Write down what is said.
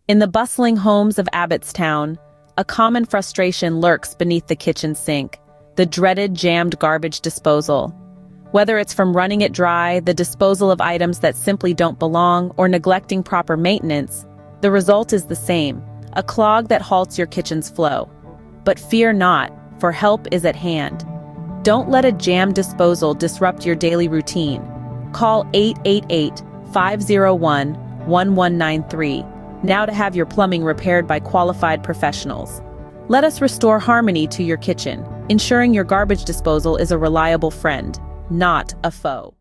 In the bustling homes of Abbottstown, a common frustration lurks beneath the kitchen sink, the dreaded jammed garbage disposal. Whether it's from running it dry, the disposal of items that simply don't belong, or neglecting proper maintenance, the result is the same, a clog that halts your kitchen's flow. But fear not, for help is at hand. Don't let a jammed disposal disrupt your daily routine. Call 888-501-1193 now to have your plumbing repaired by qualified professionals. Let us restore harmony to your kitchen, ensuring your garbage disposal is a reliable friend, not a foe.